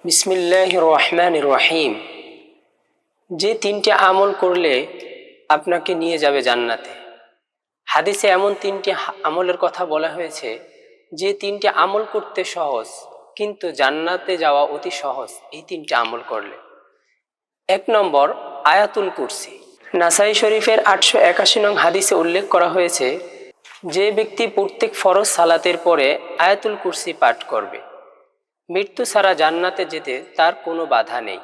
বিসমিল্লাহির রহমানির রহিম। যে তিনটি আমল করলে আপনাকে নিয়ে যাবে জান্নাতে। হাদিসে এমন তিনটি আমলের কথা বলা হয়েছে যে তিনটি আমল করতে সহজ, কিন্তু জান্নাতে যাওয়া অতি সহজ এই তিনটি আমল করলে। 1 নম্বর, আয়াতুল কুরসি। নাসাই শরীফের 881 নং হাদিসে উল্লেখ করা হয়েছে, যে ব্যক্তি প্রত্যেক ফরজ সালাতের পরে আয়াতুল কুরসি পাঠ করবে, মৃত্যু ছাড়া জান্নাতে যেতে তার কোনো বাধা নেই।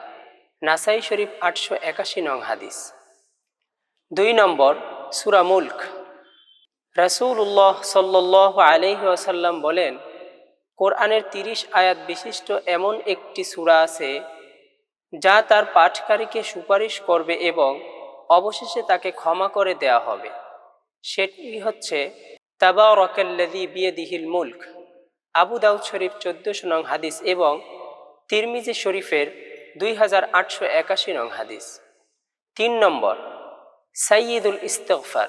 নাসাই শরীফ 881 নং হাদিস। 2 নম্বর, সূরা মুলক। রাসূলুল্লাহ সাল্লাল্লাহু আলাইহি ওয়াসাল্লাম বলেন, কোরআনের 30 আয়াত বিশিষ্ট এমন একটি সূরা আছে যা তার পাঠকারীকে সুপারিশ করবে এবং অবশেষে তাকে ক্ষমা করে দেয়া হবে। সেটি হচ্ছে তাবারাকাল্লাযী বিয়াদিহিল মুলক। আবু দাউদ শরীফ 1400 নং হাদিস এবং তিরমিজি শরীফের 2881 নং হাদিস। 3 নম্বর, সাইয়্যিদুল ইস্তিগফার।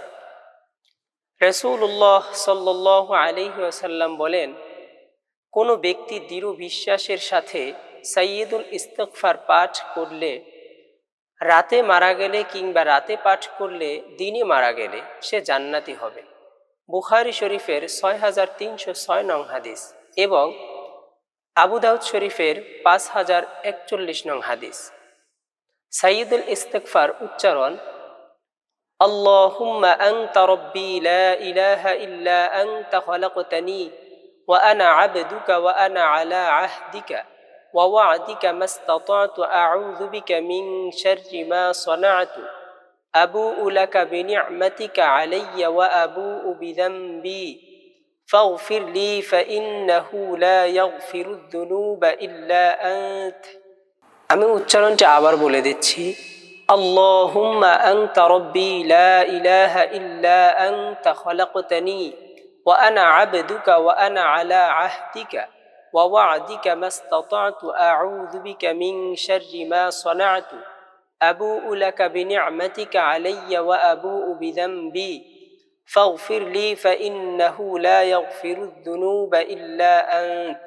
রাসূলুল্লাহ সাল্লাল্লাহু আলাইহি ওয়াসাল্লাম বলেন, কোনো ব্যক্তি দৃঢ় বিশ্বাসের সাথে সাইয়্যিদুল ইস্তিগফার পাঠ করলে, রাতে মারা গেলে কিংবা রাতে পাঠ করলে দিনে মারা গেলে সে জান্নাতি হবে। বুখারী শরীফের 6306 নং হাদিস এবং আবু দাউদ শরীফের 5041 নং হাদিস। সাইয়্যিদুল ইস্তিগফার উচ্চারণ: আল্লাহুম্মা আনতা রাব্বি লা ইলাহা ইল্লা আনতা খালাকতানি ওয়া আনা আবদুকা ওয়া আনা আলা আহদিকা ওয়া ওয়া'দিকা মাসতাতা'তু আউযু বিকা মিন শাররি মা সানা'তু আবুউ লাকা বিনি'মাতিকা আলাইয়া ওয়া আবুউ বিযামবি ফাগফির লি ফাইন্নাহু লা ইয়াগফিরুয যুনুবা ইল্লা আনত। আমি উচ্চারণটা আবার বলে দিচ্ছি: আল্লাহুম্মা আনতা রাব্বি লা ইলাহা ইল্লা আনতা খালাকতানি ওয়া আনা আবদুকা ওয়া আনা আলা আহদিকা ওয়া ওয়া'দিকা মাসতাতা'তু আউযু বিকা মিন শাররি মা সানা'তু আবুউ লাকা বিনি'মাতিকা আলাইয়া ওয়া আবুউ বিযামবি ফাগফির লি ফাইন্নাহু লা ইয়াগফিরুয যুনুবা ইল্লা আনত।